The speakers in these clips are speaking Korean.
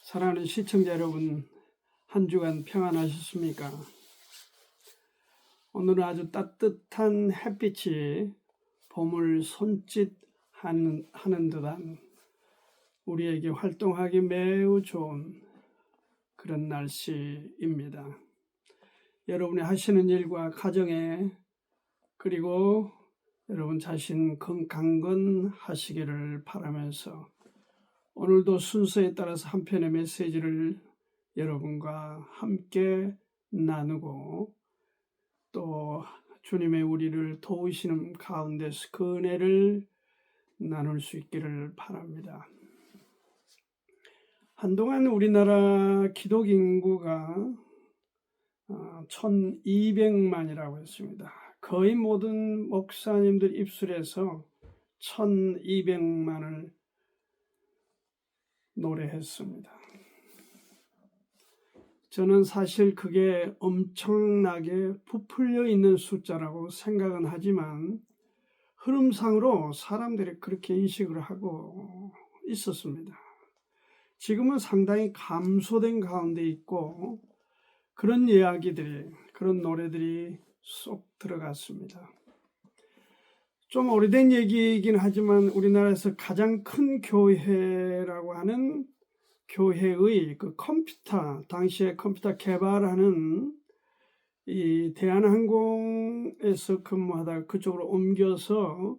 사랑하는 시청자 여러분, 한 주간 평안하셨습니까? 오늘은 아주 따뜻한 햇빛이 봄을 손짓하는 듯한 우리에게 활동하기 매우 좋은 그런 날씨입니다. 여러분이 하시는 일과 가정에 그리고 여러분 자신 강건하시기를 바라면서 오늘도 순서에 따라서 한 편의 메시지를 여러분과 함께 나누고 또 주님의 우리를 도우시는 가운데서 그 은혜를 나눌 수 있기를 바랍니다. 한동안 우리나라 기독 인구가 1200만이라고 했습니다. 거의 모든 목사님들 입술에서 1200만을 노래했습니다. 저는 사실 그게 엄청나게 부풀려 있는 숫자라고 생각은 하지만 흐름상으로 사람들이 그렇게 인식을 하고 있었습니다. 지금은 상당히 감소된 가운데 있고 그런 이야기들이, 그런 노래들이 쏙 들어갔습니다. 좀 오래된 얘기이긴 하지만 우리나라에서 가장 큰 교회라고 하는 교회의 그 컴퓨터, 당시에 컴퓨터 개발하는 이 대한항공에서 근무하다가 그쪽으로 옮겨서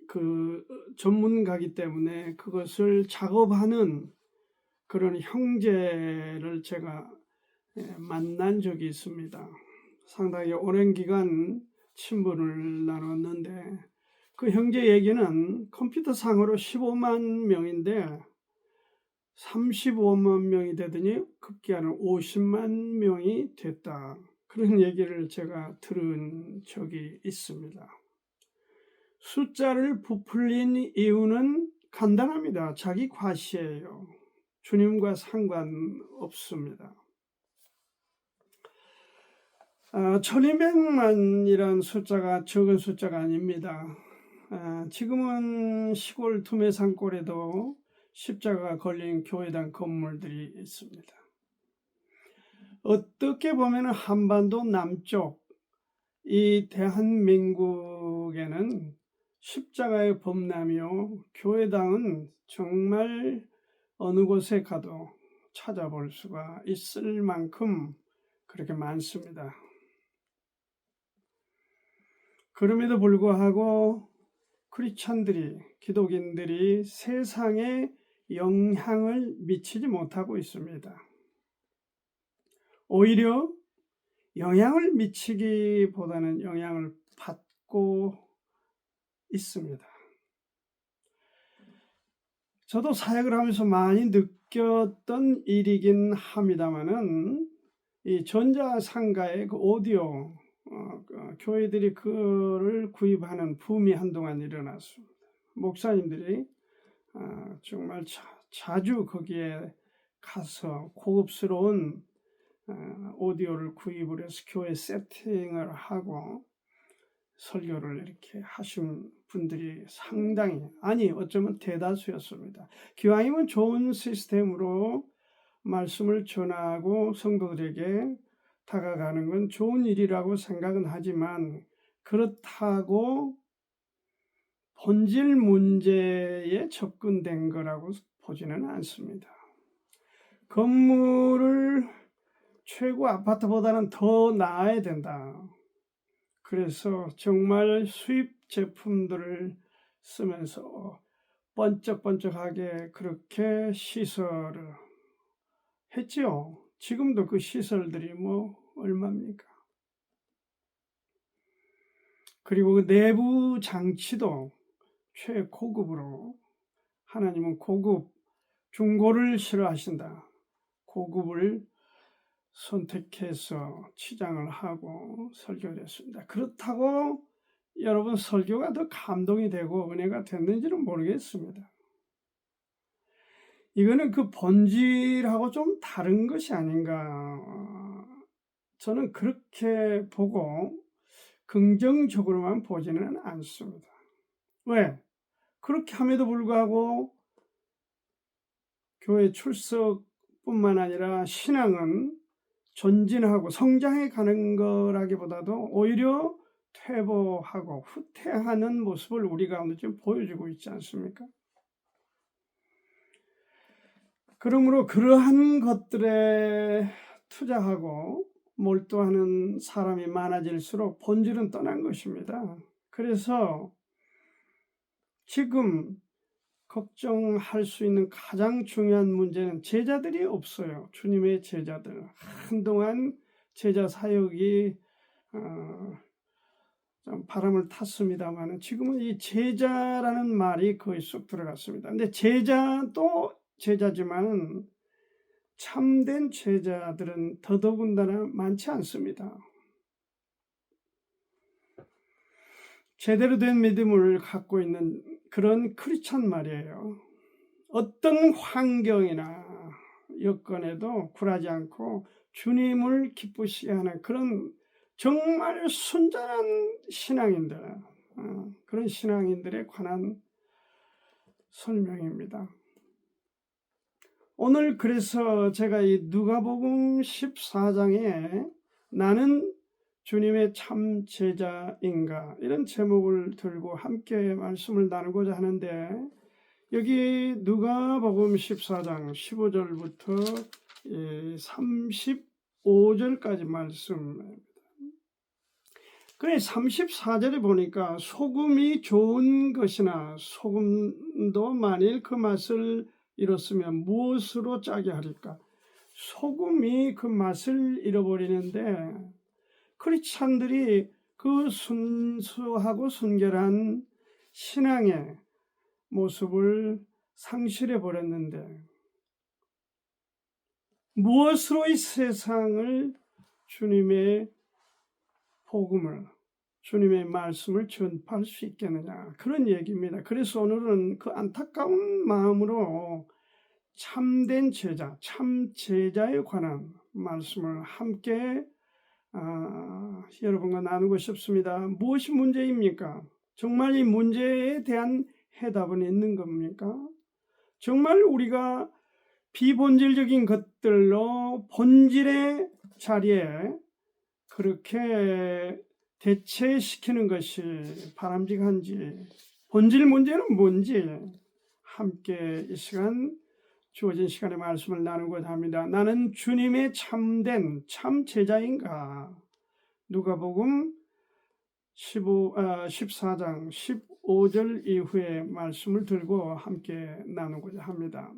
그 전문가이기 때문에 그것을 작업하는 그런 형제를 제가 만난 적이 있습니다. 상당히 오랜 기간 친분을 나눴는데 그 형제 얘기는 컴퓨터 상으로 15만 명인데 35만 명이 되더니 급기야는 50만 명이 됐다. 그런 얘기를 제가 들은 적이 있습니다. 숫자를 부풀린 이유는 간단합니다. 자기 과시예요. 주님과 상관없습니다. 1200만이란 숫자가 적은 숫자가 아닙니다. 지금은 시골 투매산골에도 십자가가 걸린 교회당 건물들이 있습니다. 어떻게 보면 한반도 남쪽 이 대한민국에는 십자가의 범람이요 교회당은 정말 어느 곳에 가도 찾아볼 수가 있을 만큼 그렇게 많습니다. 그럼에도 불구하고 크리스찬들이, 기독인들이 세상에 영향을 미치지 못하고 있습니다. 오히려 영향을 미치기보다는 영향을 받고 있습니다. 저도 사역을 하면서 많이 느꼈던 일이긴 합니다만은 이 전자상가의 그 오디오 교회들이 그를 구입하는 붐이 한동안 일어났습니다. 목사님들이 정말 자주 거기에 가서 고급스러운 오디오를 구입을 해서 교회 세팅을 하고 설교를 이렇게 하신 분들이 상당히, 아니 어쩌면 대다수였습니다. 기왕이면 좋은 시스템으로 말씀을 전하고 성도들에게 다가가는 건 좋은 일이라고 생각은 하지만 그렇다고 본질 문제에 접근된 거라고 보지는 않습니다. 건물을 최고 아파트보다는 더 나아야 된다. 그래서 정말 수입 제품들을 쓰면서 번쩍번쩍하게 그렇게 시설을 했지요. 지금도 그 시설들이 얼마입니까? 그리고 그 내부 장치도 최고급으로, 하나님은 고급, 중고를 싫어하신다. 고급을 선택해서 치장을 하고 설교를 했습니다. 그렇다고 여러분 설교가 더 감동이 되고 은혜가 됐는지는 모르겠습니다. 이거는 그 본질하고 좀 다른 것이 아닌가. 저는 그렇게 보고 긍정적으로만 보지는 않습니다. 왜? 그렇게 함에도 불구하고 교회 출석뿐만 아니라 신앙은 전진하고 성장해 가는 거라기보다도 오히려 퇴보하고 후퇴하는 모습을 우리 가운데 지금 보여주고 있지 않습니까? 그러므로 그러한 것들에 투자하고 몰두하는 사람이 많아질수록 본질은 떠난 것입니다. 그래서 지금 걱정할 수 있는 가장 중요한 문제는 제자들이 없어요. 주님의 제자들. 한동안 제자 사역이 좀 바람을 탔습니다만 지금은 이 제자라는 말이 거의 쑥 들어갔습니다. 근데 제자도 제자지만 참된 제자들은 더더군다나 많지 않습니다. 제대로 된 믿음을 갖고 있는 그런 크리스찬 말이에요. 어떤 환경이나 여건에도 굴하지 않고 주님을 기쁘시게 하는 그런 정말 순전한 신앙인들, 그런 신앙인들에 관한 설명입니다. 오늘 그래서 제가 이 누가복음 14장에 나는 주님의 참 제자인가 이런 제목을 들고 함께 말씀을 나누고자 하는데, 여기 누가복음 14장 15절부터 35절까지 말씀입니다. 그래 34절에 보니까 소금이 좋은 것이나 소금도 만일 그 맛을 잃었으면 무엇으로 짜게 하리까? 소금이 그 맛을 잃어버리는데 크리스찬들이 그 순수하고 순결한 신앙의 모습을 상실해 버렸는데 무엇으로 이 세상을 주님의 복음을, 주님의 말씀을 전파할 수 있겠느냐, 그런 얘기입니다. 그래서 오늘은 그 안타까운 마음으로 참된 제자, 참 제자에 관한 말씀을 함께 여러분과 나누고 싶습니다. 무엇이 문제입니까? 정말 이 문제에 대한 해답은 있는 겁니까? 정말 우리가 비본질적인 것들로 본질의 자리에 그렇게 대체시키는 것이 바람직한지, 본질 문제는 뭔지 함께 이 시간, 주어진 시간에 말씀을 나누고자 합니다. 나는 주님의 참된 참 제자인가? 누가복음 14장 15절 이후의 말씀을 들고 함께 나누고자 합니다.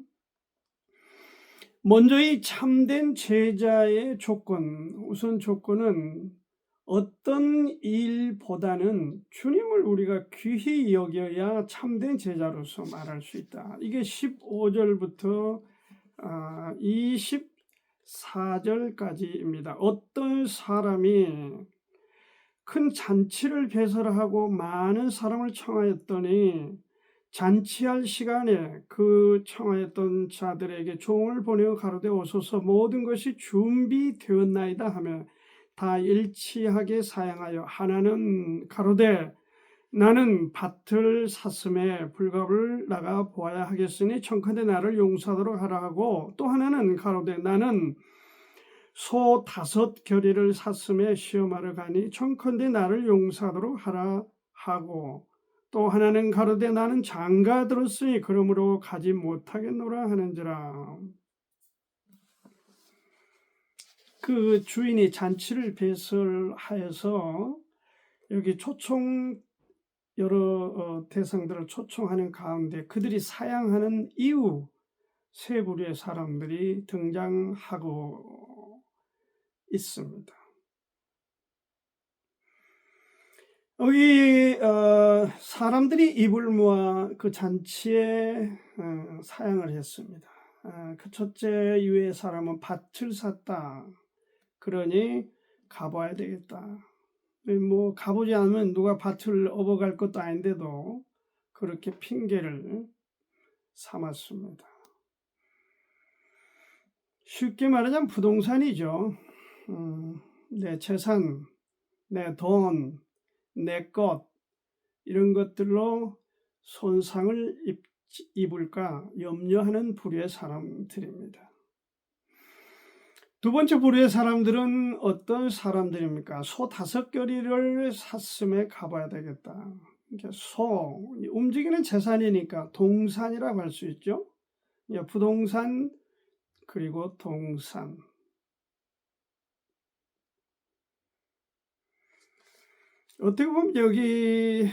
먼저 이 참된 제자의 조건, 우선 조건은 어떤 일보다는 주님을 우리가 귀히 여겨야 참된 제자로서 말할 수 있다. 이게 15절부터 24절까지입니다. 어떤 사람이 큰 잔치를 배설하고 많은 사람을 청하였더니 잔치할 시간에 그 청하였던 자들에게 종을 보내어 가로되 오소서 모든 것이 준비되었나이다 하며 다 일치하게 사양하여 하나는 가로되 나는 밭을 샀음에 불갑을 나가 보아야 하겠으니 청컨대 나를 용서하도록 하라 하고, 또 하나는 가로되 나는 소 5겨리를 샀음에 시험하러 가니 청컨대 나를 용서하도록 하라 하고, 또 하나는 가로되 나는 장가 들었으니 그러므로 가지 못하겠노라 하는지라. 그 주인이 잔치를 배설하여서 여기 여러 대상들을 초청하는 가운데 그들이 사양하는 이유 세 부류의 사람들이 등장하고 있습니다. 여기 사람들이 이불 모아 그 잔치에 사양을 했습니다. 그 첫째 유의 사람은 밭을 샀다. 그러니 가봐야 되겠다. 뭐 가보지 않으면 누가 밭을 업어갈 것도 아닌데도 그렇게 핑계를 삼았습니다. 쉽게 말하자면 부동산이죠. 내 재산, 내 돈, 내 것, 이런 것들로 손상을 입을까 염려하는 부류의 사람들입니다. 두 번째 부류의 사람들은 어떤 사람들입니까? 소 5겨리를 샀음에 갚아야 되겠다. 소, 움직이는 재산이니까 동산이라고 할 수 있죠. 부동산 그리고 동산. 어떻게 보면 여기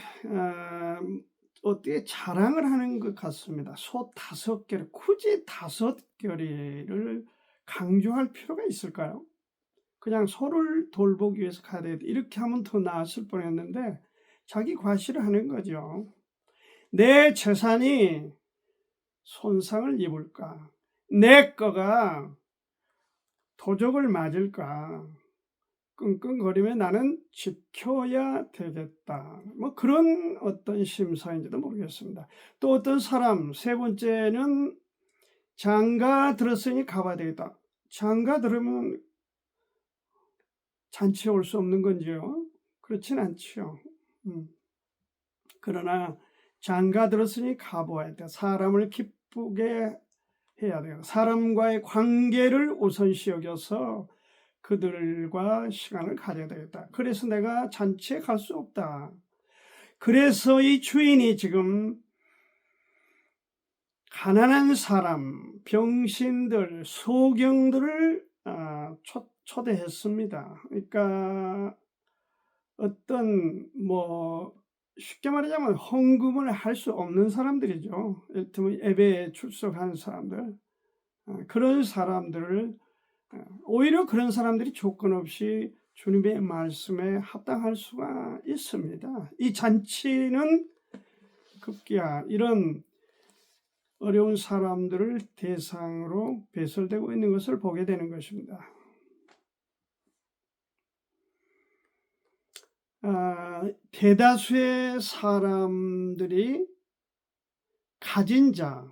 어떻게 자랑을 하는 것 같습니다. 소 5겨리, 굳이 5겨리를 강조할 필요가 있을까요? 그냥 소를 돌보기 위해서 가야 되겠다. 이렇게 하면 더 나았을 뻔했는데 자기 과시를 하는 거죠. 내 재산이 손상을 입을까? 내 거가 도적을 맞을까? 끙끙거리며 나는 지켜야 되겠다. 뭐 그런 어떤 심사인지도 모르겠습니다. 또 어떤 사람, 세 번째는 장가 들었으니 가봐야 되겠다. 장가 들으면 잔치에 올 수 없는 건지요? 그렇진 않죠. 그러나 장가 들었으니 가보아야 돼. 사람을 기쁘게 해야 돼요. 사람과의 관계를 우선시 여겨서 그들과 시간을 가져야 되겠다. 그래서 내가 잔치에 갈 수 없다. 그래서 이 주인이 지금 가난한 사람, 병신들, 소경들을 초대했습니다. 그러니까 어떤 쉽게 말하자면 헌금을 할 수 없는 사람들이죠. 예를 들면 예배에 출석하는 사람들, 그런 사람들을 오히려 그런 사람들이 조건 없이 주님의 말씀에 합당할 수가 있습니다. 이 잔치는 급기야 이런 어려운 사람들을 대상으로 배설되고 있는 것을 보게 되는 것입니다. 대다수의 사람들이 가진 자,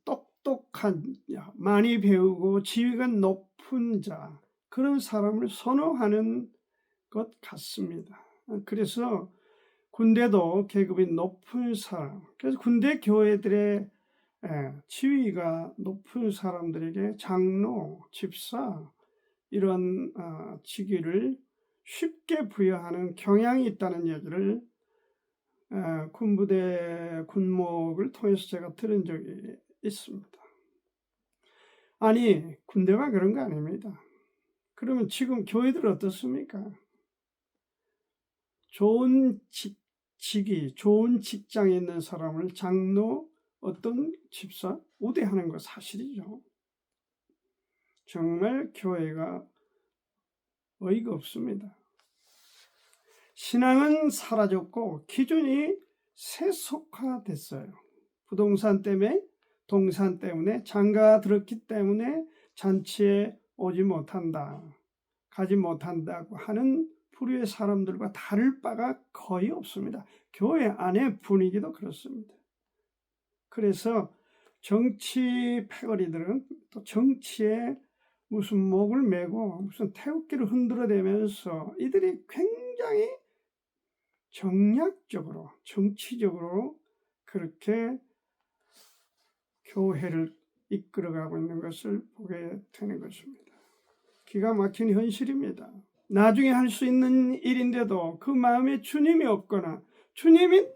똑똑한 자, 많이 배우고 지위가 높은 자, 그런 사람을 선호하는 것 같습니다. 그래서 군대도 계급이 높은 사람, 그래서 군대 교회들의 지위가 높은 사람들에게 장로, 집사 이런 직위를 쉽게 부여하는 경향이 있다는 얘기를 군부대 군목을 통해서 제가 들은 적이 있습니다. 아니, 군대가 그런 거 아닙니다. 그러면 지금 교회들 어떻습니까? 좋은 직위, 좋은 직장에 있는 사람을 장로, 어떤 집사, 우대하는 거 사실이죠. 정말 교회가 어이가 없습니다. 신앙은 사라졌고 기준이 세속화됐어요. 부동산 때문에, 동산 때문에, 장가 들었기 때문에 잔치에 오지 못한다, 가지 못한다고 하는 부류의 사람들과 다를 바가 거의 없습니다. 교회 안의 분위기도 그렇습니다. 그래서 정치 패거리들은 또 정치에 무슨 목을 메고 무슨 태극기를 흔들어대면서 이들이 굉장히 정략적으로, 정치적으로 그렇게 교회를 이끌어가고 있는 것을 보게 되는 것입니다. 기가 막힌 현실입니다. 나중에 할 수 있는 일인데도 그 마음에 주님이 없거나 주님이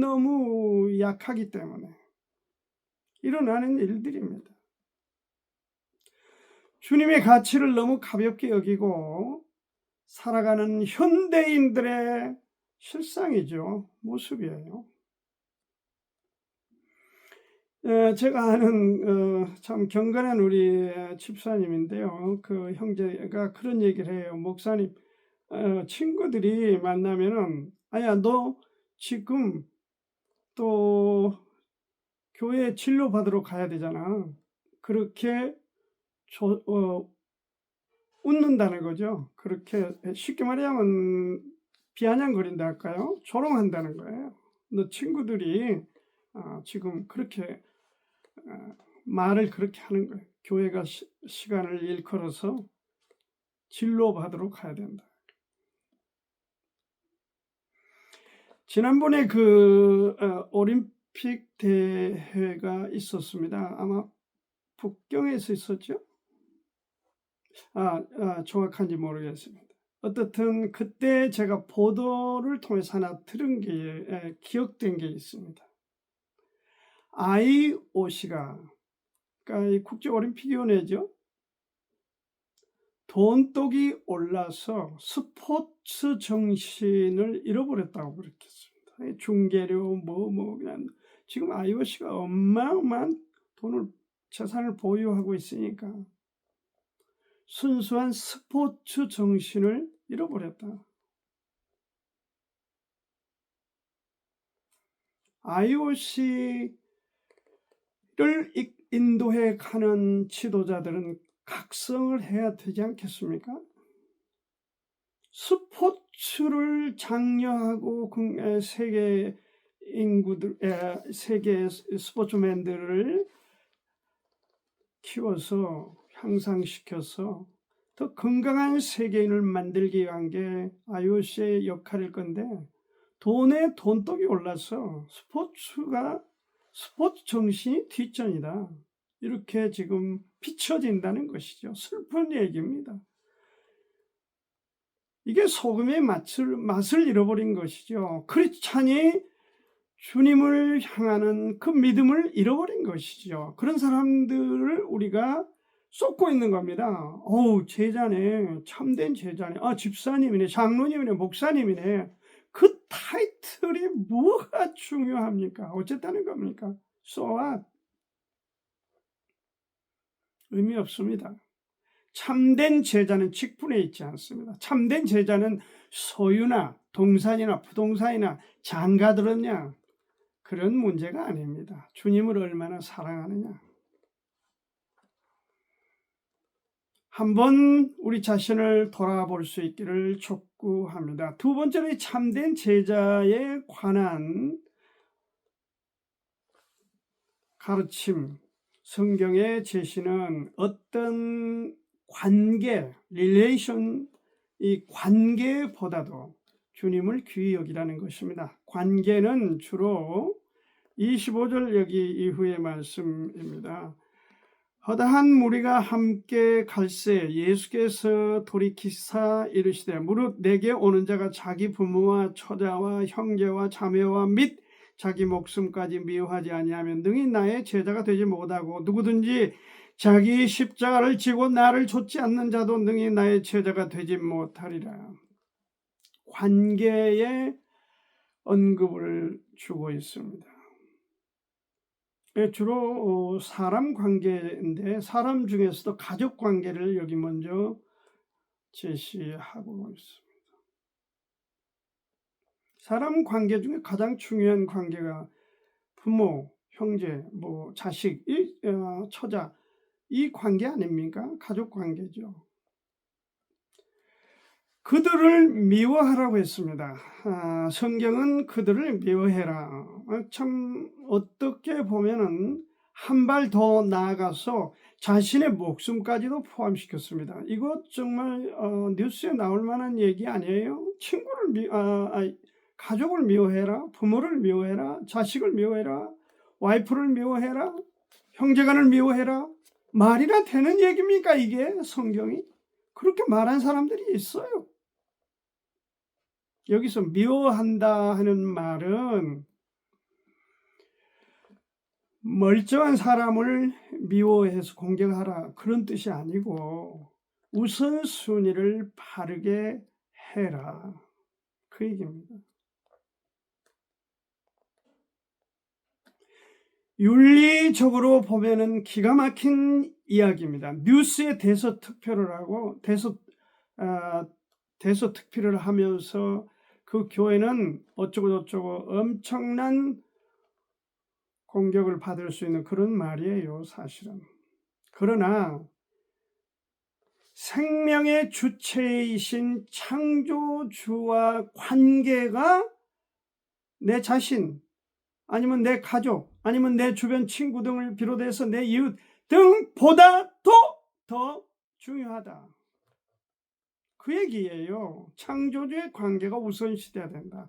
너무 약하기 때문에 일어나는 일들입니다. 주님의 가치를 너무 가볍게 여기고 살아가는 현대인들의 실상이죠. 모습이에요. 제가 아는 참 경건한 우리 집사님인데요. 그 형제가 그런 얘기를 해요. 목사님, 친구들이 만나면은 아야 너 지금 또 교회 진료 받으러 가야 되잖아. 그렇게 웃는다는 거죠. 그렇게 쉽게 말하면 비아냥거린다 할까요? 조롱한다는 거예요. 너 친구들이 지금 그렇게 말을 그렇게 하는 거예요. 교회가 시간을 일컬어서 진로 받으러 가야 된다. 지난번에 그 대회가 있었습니다. 아마 북경에서 있었죠? 정확한지 모르겠습니다. 어떻든 그때 제가 보도를 통해서 하나 들은 게 기억된 게 있습니다. IOC가, 그러니까 이 국제올림픽위원회죠. 돈독이 올라서 스포츠 정신을 잃어버렸다고 그랬겠습니다. 중계료 그냥 지금 IOC가 어마어마한 재산을 보유하고 있으니까 순수한 스포츠 정신을 잃어버렸다. IOC를 인도해 가는 지도자들은 각성을 해야 되지 않겠습니까? 스포츠를 장려하고 세계 스포츠맨들을 키워서 향상시켜서 더 건강한 세계인을 만들기 위한 게 IOC의 역할일 건데, 돈에 돈독이 올라서 스포츠 정신이 뒷전이다, 이렇게 지금 비춰진다는 것이죠. 슬픈 얘기입니다. 이게 소금의 맛을 잃어버린 것이죠. 크리스찬이 주님을 향하는 그 믿음을 잃어버린 것이죠. 그런 사람들을 우리가 쏟고 있는 겁니다. 제자네, 참된 제자네, 집사님이네, 장로님이네, 목사님이네. 그 타이틀이 뭐가 중요합니까? 어쨌다는 겁니까? So what? 의미 없습니다. 참된 제자는 직분에 있지 않습니다. 참된 제자는 소유나 동산이나 부동산이나 장가들었냐, 그런 문제가 아닙니다. 주님을 얼마나 사랑하느냐. 한번 우리 자신을 돌아볼 수 있기를 촉구합니다. 두 번째로 참된 제자에 관한 가르침, 성경의 제시는 어떤 관계, 이 관계보다도 주님을 귀히 여기라는 것입니다. 관계는 주로 25절 여기 이후의 말씀입니다. 허다한 무리가 함께 갈새 예수께서 돌이키사 이르시되, 무릇 내게 오는 자가 자기 부모와 처자와 형제와 자매와 및 자기 목숨까지 미워하지 아니하면 능히 나의 제자가 되지 못하고, 누구든지 자기 십자가를 지고 나를 좇지 않는 자도 능히 나의 제자가 되지 못하리라. 관계에 언급을 주고 있습니다. 주로 사람 관계인데, 사람 중에서도 가족 관계를 여기 먼저 제시하고 있습니다. 사람 관계 중에 가장 중요한 관계가 부모, 형제, 자식, 처자, 이 관계 아닙니까? 가족 관계죠. 그들을 미워하라고 했습니다. 성경은 그들을 미워해라. 참 어떻게 보면은 한 발 더 나아가서 자신의 목숨까지도 포함시켰습니다. 이거 정말 뉴스에 나올 만한 얘기 아니에요? 가족을 미워해라, 부모를 미워해라, 자식을 미워해라, 와이프를 미워해라, 형제간을 미워해라. 말이나 되는 얘기입니까 이게? 성경이 그렇게 말한 사람들이 있어요. 여기서 미워한다 하는 말은 멀쩡한 사람을 미워해서 공격하라, 그런 뜻이 아니고 우선순위를 바르게 해라, 그 얘기입니다. 윤리적으로 보면은 기가 막힌 이야기입니다. 뉴스에 대서특필을 하고 대서특필을 하면서 그 교회는 어쩌고저쩌고 엄청난 공격을 받을 수 있는 그런 말이에요, 사실은. 그러나 생명의 주체이신 창조주와 관계가 내 자신, 아니면 내 가족, 아니면 내 주변 친구 등을 비롯해서 내 이웃 등보다도 더 중요하다, 그 얘기예요. 창조주의 관계가 우선시돼야 된다.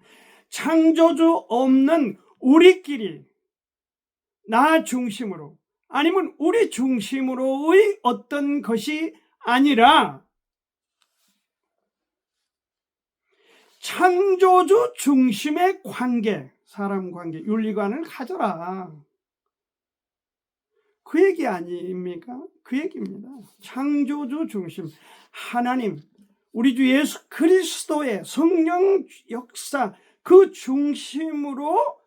창조주 없는 우리끼리, 나 중심으로 아니면 우리 중심으로의 어떤 것이 아니라 창조주 중심의 관계, 사람 관계, 윤리관을 가져라. 그 얘기 아닙니까? 그 얘기입니다. 창조주 중심, 하나님, 우리 주 예수 그리스도의 성령 역사 그 중심으로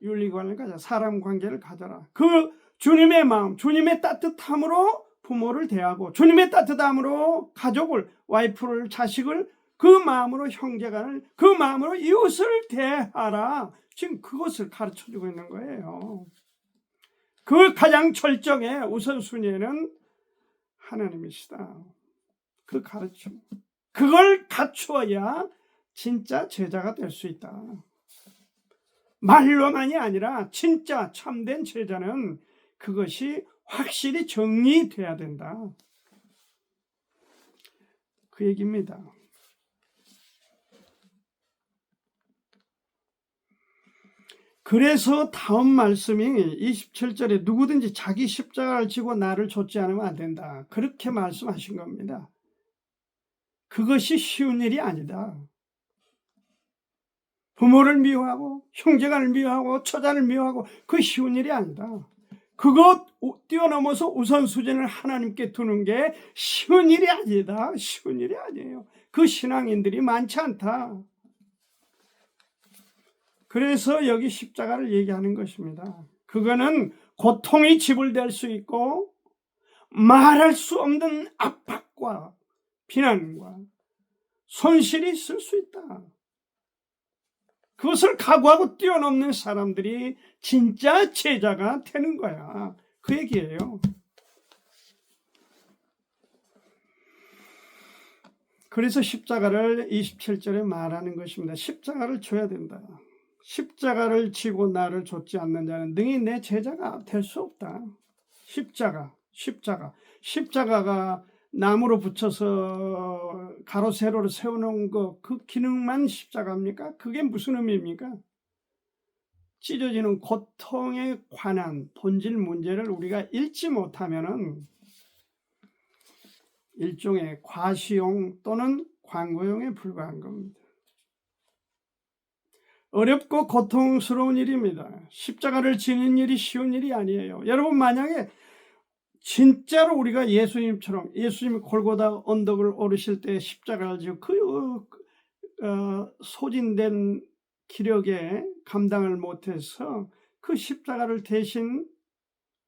윤리관을 가져라. 사람 관계를 가져라. 그 주님의 마음, 주님의 따뜻함으로 부모를 대하고 주님의 따뜻함으로 가족을, 와이프를, 자식을 그 마음으로 형제간을, 그 마음으로 이웃을 대하라. 지금 그것을 가르쳐주고 있는 거예요. 그 가장 철저의 우선순위에는 하나님이시다. 그 가르침, 그걸 갖추어야 진짜 제자가 될 수 있다. 말로만이 아니라 진짜 참된 제자는 그것이 확실히 정리돼야 된다. 그 얘기입니다. 그래서 다음 말씀이 27절에 누구든지 자기 십자가를 지고 나를 좇지 않으면 안 된다. 그렇게 말씀하신 겁니다. 그것이 쉬운 일이 아니다. 부모를 미워하고 형제간을 미워하고 처자를 미워하고 그 쉬운 일이 아니다. 그것 뛰어넘어서 우선순위를 하나님께 두는 게 쉬운 일이 아니다. 쉬운 일이 아니에요. 그 신앙인들이 많지 않다. 그래서 여기 십자가를 얘기하는 것입니다. 그거는 고통이 지불될 수 있고 말할 수 없는 압박과 비난과 손실이 있을 수 있다. 그것을 각오하고 뛰어넘는 사람들이 진짜 제자가 되는 거야. 그 얘기예요. 그래서 십자가를 27절에 말하는 것입니다. 십자가를 줘야 된다. 십자가를 지고 나를 좇지 않는 자는 능히 내 제자가 될 수 없다. 십자가가 나무로 붙여서 가로 세로로 세워놓은 그 기능만 십자가입니까? 그게 무슨 의미입니까? 찢어지는 고통에 관한 본질 문제를 우리가 읽지 못하면은 일종의 과시용 또는 광고용에 불과한 겁니다. 어렵고 고통스러운 일입니다. 십자가를 지는 일이 쉬운 일이 아니에요. 여러분, 만약에 진짜로 우리가 예수님처럼, 예수님이 골고다 언덕을 오르실 때 십자가를 지고 소진된 기력에 감당을 못해서 그 십자가를 대신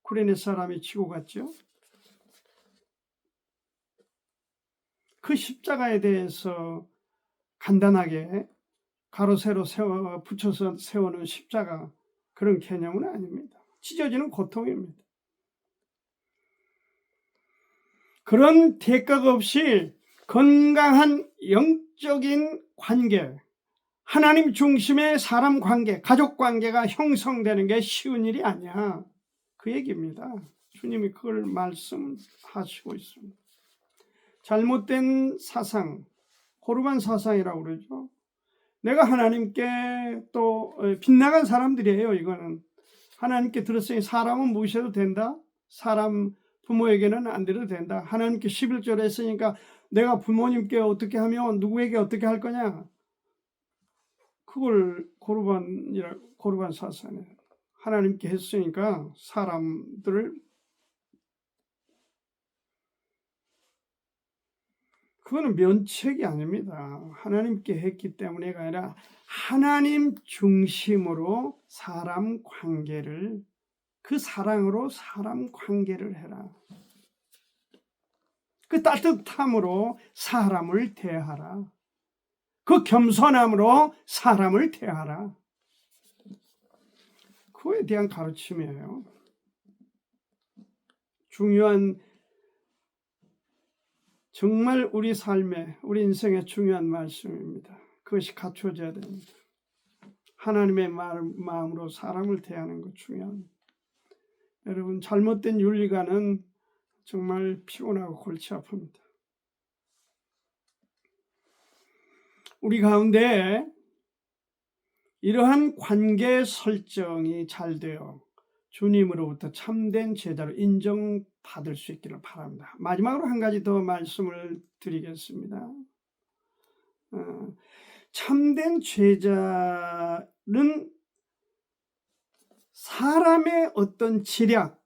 구레네 사람이 지고 갔죠. 그 십자가에 대해서 간단하게 가로 세로 붙여서 세우는 십자가, 그런 개념은 아닙니다. 찢어지는 고통입니다. 그런 대가가 없이 건강한 영적인 관계, 하나님 중심의 사람 관계, 가족 관계가 형성되는 게 쉬운 일이 아니야. 그 얘기입니다. 주님이 그걸 말씀하시고 있습니다. 잘못된 사상, 고르반 사상이라고 그러죠. 내가 하나님께 또 빗나간 사람들이에요. 이거는 하나님께 들었으니 사람은 무시해도 된다. 사람 부모에게는 안 드려도 된다. 하나님께 11조를 했으니까 내가 부모님께 어떻게 하면 누구에게 어떻게 할 거냐. 그걸 고르반 사상이에요. 하나님께 했으니까 사람들을, 그거는 면책이 아닙니다. 하나님께 했기 때문에가 아니라 하나님 중심으로 사람 관계를, 그 사랑으로 사람 관계를 해라. 그 따뜻함으로 사람을 대하라. 그 겸손함으로 사람을 대하라. 그거에 대한 가르침이에요. 중요한, 정말 우리 삶에, 우리 인생에 중요한 말씀입니다. 그것이 갖춰져야 됩니다. 하나님의 마음으로 사람을 대하는 것 중요합니다. 여러분, 잘못된 윤리관은 정말 피곤하고 골치 아픕니다. 우리 가운데 이러한 관계 설정이 잘 되어 주님으로부터 참된 제자로 인정받을 수 있기를 바랍니다. 마지막으로 한 가지 더 말씀을 드리겠습니다. 참된 제자는 사람의 어떤 지략,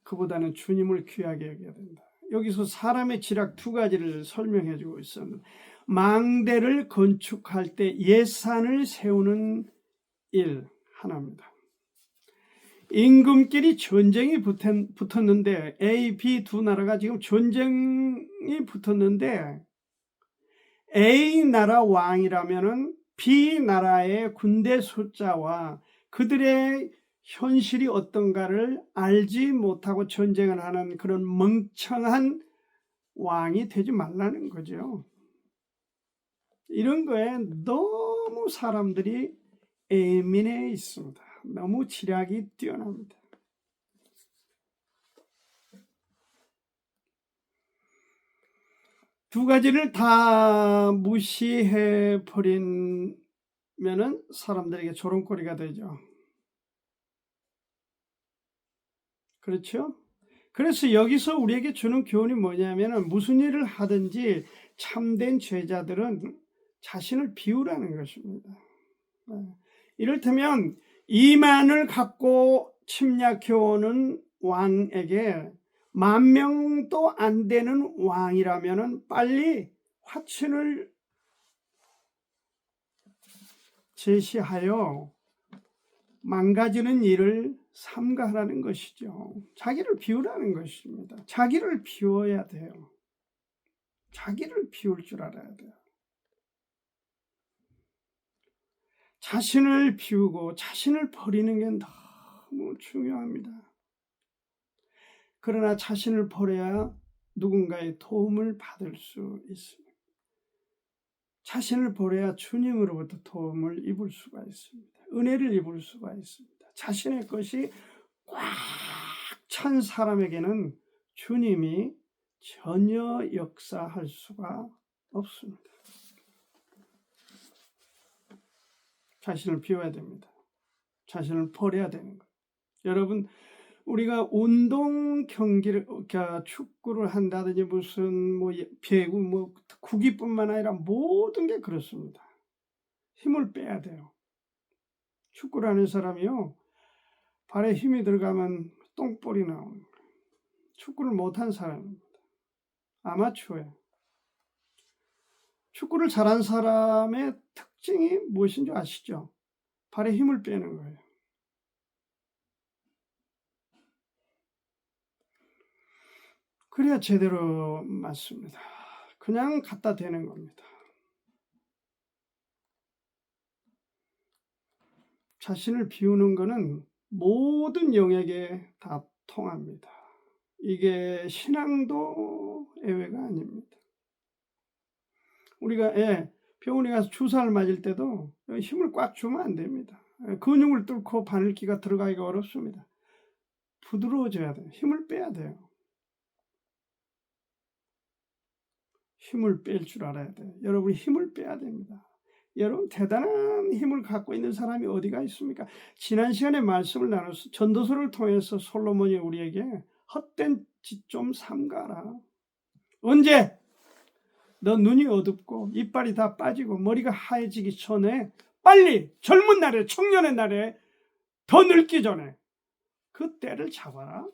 그보다는 주님을 귀하게 여겨야 된다. 여기서 사람의 지략 두 가지를 설명해 주고 있었는데, 망대를 건축할 때 예산을 세우는 일 하나입니다. 임금끼리 전쟁이 붙었는데, A, B 두 나라가 지금 전쟁이 붙었는데, A 나라 왕이라면은 B 나라의 군대 숫자와 그들의 현실이 어떤가를 알지 못하고 전쟁을 하는 그런 멍청한 왕이 되지 말라는 거죠. 이런 거에 너무 사람들이 예민해 있습니다. 너무 지략이 뛰어납니다. 두 가지를 다 무시해 버리면은 사람들에게 조롱거리가 되죠. 그렇죠? 그래서 여기서 우리에게 주는 교훈이 뭐냐면은, 무슨 일을 하든지 참된 제자들은 자신을 비우라는 것입니다. 이를테면 이만을 갖고 침략해오는 왕에게 10,000명도 안 되는 왕이라면은 빨리 화친을 제시하여 망가지는 일을 삼가하라는 것이죠. 자기를 비우라는 것입니다. 자기를 비워야 돼요. 자기를 비울 줄 알아야 돼요. 자신을 비우고 자신을 버리는 게 너무 중요합니다. 그러나 자신을 버려야 누군가의 도움을 받을 수 있습니다. 자신을 버려야 주님으로부터 도움을 입을 수가 있습니다. 은혜를 입을 수가 있습니다. 자신의 것이 꽉 찬 사람에게는 주님이 전혀 역사할 수가 없습니다. 자신을 비워야 됩니다. 자신을 버려야 되는 것. 여러분, 우리가 운동 경기를, 축구를 한다든지 무슨 배구, 구기뿐만 아니라 모든 게 그렇습니다. 힘을 빼야 돼요. 축구를 하는 사람이요, 발에 힘이 들어가면 똥볼이 나오는 거예요. 축구를 못한 사람입니다. 아마추어예요. 축구를 잘한 사람의 특징이 무엇인 줄 아시죠? 발에 힘을 빼는 거예요. 그래야 제대로 맞습니다. 그냥 갖다 대는 겁니다. 자신을 비우는 것은 모든 영역에 다 통합니다. 이게 신앙도 예외가 아닙니다. 우리가 병원에 가서 주사를 맞을 때도 힘을 꽉 주면 안 됩니다. 근육을 뚫고 바늘기가 들어가기가 어렵습니다. 부드러워져야 돼요. 힘을 빼야 돼요. 힘을 뺄 줄 알아야 돼요. 여러분이 힘을 빼야 됩니다. 여러분, 대단한 힘을 갖고 있는 사람이 어디가 있습니까? 지난 시간에 말씀을 나눠서 전도서를 통해서 솔로몬이 우리에게 헛된 짓 좀 삼가라. 언제? 너 눈이 어둡고 이빨이 다 빠지고 머리가 하얘지기 전에, 빨리 젊은 날에, 청년의 날에, 더 늙기 전에 그 때를 잡아라.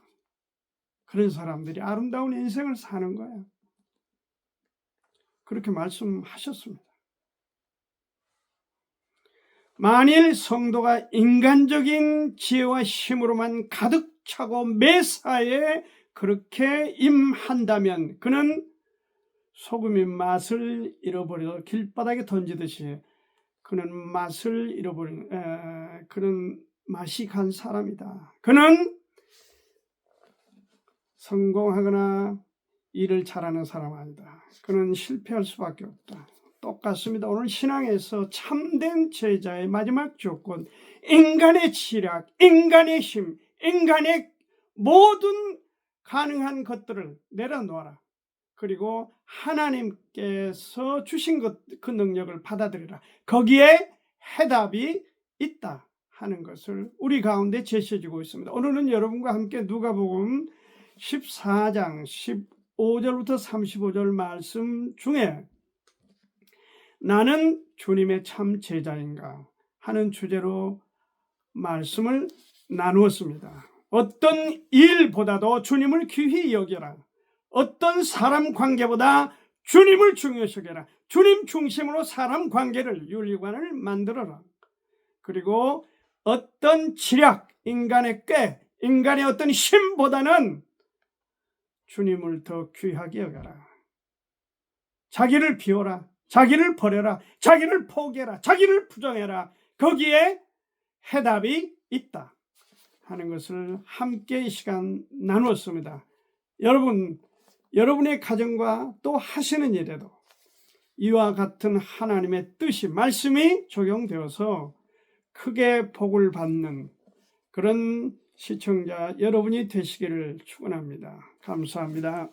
그런 사람들이 아름다운 인생을 사는 거야. 그렇게 말씀하셨습니다. 만일 성도가 인간적인 지혜와 힘으로만 가득 차고 매사에 그렇게 임한다면 그는 소금이 맛을 잃어버려 길바닥에 던지듯이 그는 맛을 잃어버리는 그런 맛이 간 사람이다. 그는 성공하거나 일을 잘하는 사람 아니다. 그는 실패할 수밖에 없다. 똑같습니다. 오늘 신앙에서 참된 제자의 마지막 조건, 인간의 지략, 인간의 힘, 인간의 모든 가능한 것들을 내려놓아라. 그리고 하나님께서 주신 그 능력을 받아들이라. 거기에 해답이 있다 하는 것을 우리 가운데 제시해주고 있습니다. 오늘은 여러분과 함께 누가복음 14장 15절부터 35절 말씀 중에 나는 주님의 참 제자인가 하는 주제로 말씀을 나누었습니다. 어떤 일보다도 주님을 귀히 여겨라. 어떤 사람 관계보다 주님을 중요시 여겨라. 주님 중심으로 사람 관계를, 윤리관을 만들어라. 그리고 어떤 지략, 인간의 꾀, 인간의 어떤 힘보다는 주님을 더 귀하게 여겨라. 자기를 비워라. 자기를 버려라. 자기를 포기해라. 자기를 부정해라. 거기에 해답이 있다 하는 것을 함께 이 시간 나누었습니다. 여러분의 가정과 또 하시는 일에도 이와 같은 하나님의 뜻이, 말씀이 적용되어서 크게 복을 받는 그런 시청자 여러분이 되시기를 축원합니다. 감사합니다.